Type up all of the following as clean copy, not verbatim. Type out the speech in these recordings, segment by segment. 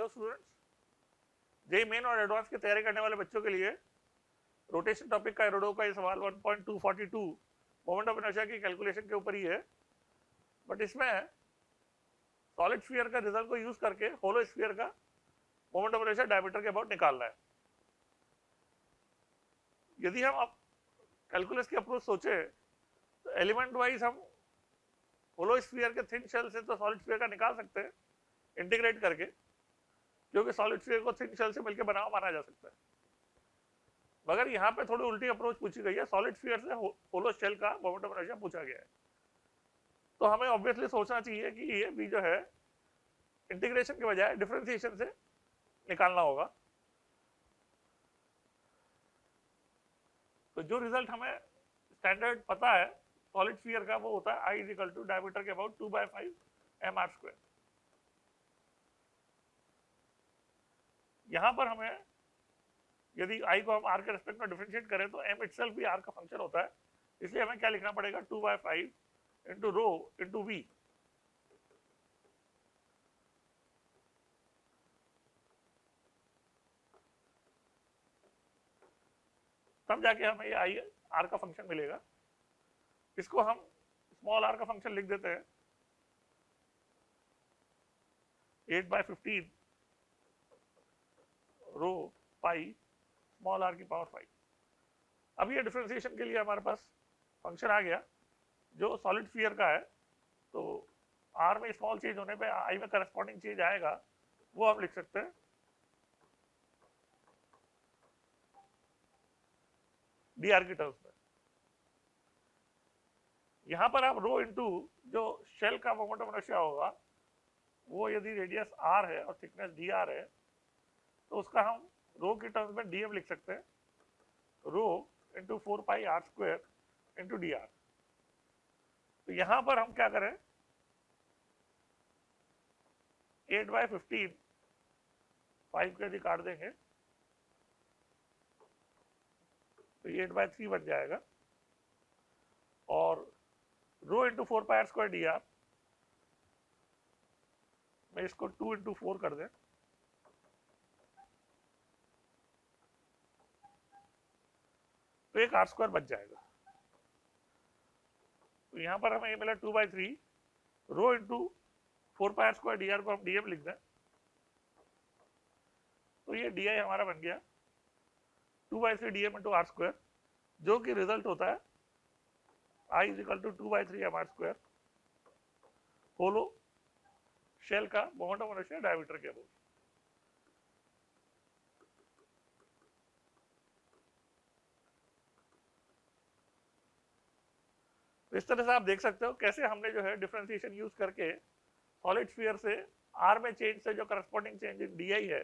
Hello students, JEE main और advance की तैयारी करने वाले बच्चों के लिए रोटेशन टॉपिक का एरोडो का ये सवाल 1.242 मोमेंट ऑफ इनर्शिया की कैलकुलेशन के ऊपर ही है। बट इसमें सॉलिड स्फीयर का रिजल्ट को यूज करके होलो स्फीयर का मोमेंट ऑफ इनर्शिया डायमीटर के अबाउट निकालना है। यदि हम अब कैलकुलस की अप्रोच सोचे तो एलिमेंट वाइज हम होलो स्फीयर के थिन शेल से तो सॉलिड स्फीयर का निकाल सकते हैं इंटीग्रेट करके, क्योंकि सॉलिड स्फीयर को थिन शेल से मिलकर बना हुआ माना जा सकता है। मगर यहाँ पे थोड़ी उल्टी अप्रोच पूछी गई है, सॉलिड स्फीयर से होलो शेल का मोमेंट ऑफ इनर्शिया पूछा गया है। तो हमें ऑब्वियसली सोचना चाहिए कि ये भी जो है इंटीग्रेशन के बजाय डिफरेंशिएशन से निकालना होगा। तो जो रिजल्ट हमें स्टैंडर्ड पता है सॉलिड स्फीयर का वो होता है I is equal to diameter के अबाउट 2/5 mr²। यहां पर हमें यदि आई को हम आर के रेस्पेक्ट में डिफरेंशिएट करें तो एम इटसेल्फ भी आर का फंक्शन होता है, इसलिए हमें क्या लिखना पड़ेगा 2/5 इंटू रो इंटू वी। तब जाके हमें ये आई आर का फंक्शन मिलेगा। इसको हम स्मॉल आर का फंक्शन लिख देते हैं 8/15 रो पाई स्मॉल आर की पावर 5। अब ये डिफरेंशिएशन के लिए हमारे पास फंक्शन आ गया जो सॉलिड स्फीयर का है। तो आर में स्मॉल चेंज होने पे आई में करस्पॉन्डिंग चेंज आएगा, वो हम लिख सकते हैं डी आर की टर्म्स में। यहां पर आप रो इंटू जो शेल का मोमेंट ऑफ इनर्शिया होगा वो यदि रेडियस आर है और थिकनेस डी आर है तो उसका हम रो की टर्म्स में डीएम लिख सकते हैं, rho into 4πr² into D R. तो यहां पर हम क्या करें 8/15 5 के यदि काट देंगे तो 8/3 बन जाएगा और रो इंटू 4πr² डी आर मैं इसको 2 इंटू 4 कर दें तो एक r² बच जाएगा। तो यहां पर हमें ये मिला 2/3 रो इंटू 4πr² डी आर को हम डीएम लिख दें तो ये डी आई हमारा बन गया 2/3 डीएम इंटू r², जो कि रिजल्ट होता है I is equal to 2/3 mr² hollow shell का मोमेंट ऑफ इनर्शिया डायमीटर के अबाउट। इस तरह से आप देख सकते हो कैसे हमने जो है डिफरेंशिएशन यूज करके सॉलिड स्फीयर से आर में चेंज से जो corresponding change in D I है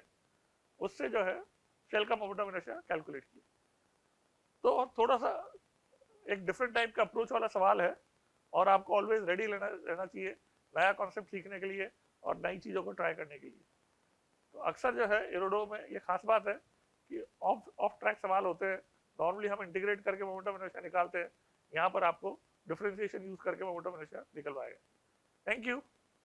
उससे जो है शेल का मोमेंट ऑफ इनर्शिया कैलकुलेट किया। तो थोड़ा सा एक डिफरेंट टाइप का अप्रोच वाला सवाल है और आपको ऑलवेज रेडी रहना चाहिए नया कॉन्सेप्ट सीखने के लिए और नई चीज़ों को ट्राई करने के लिए। तो अक्सर जो है एरोडो में ये खास बात है कि ऑफ ट्रैक सवाल होते हैं। नॉर्मली हम इंटीग्रेट करके मोमेंट ऑफ इनर्शिया निकालते हैं, यहाँ पर आपको डिफरेंशिएशन यूज करके मोमेंट ऑफ इनर्शिया निकलवाएगा। Thank you.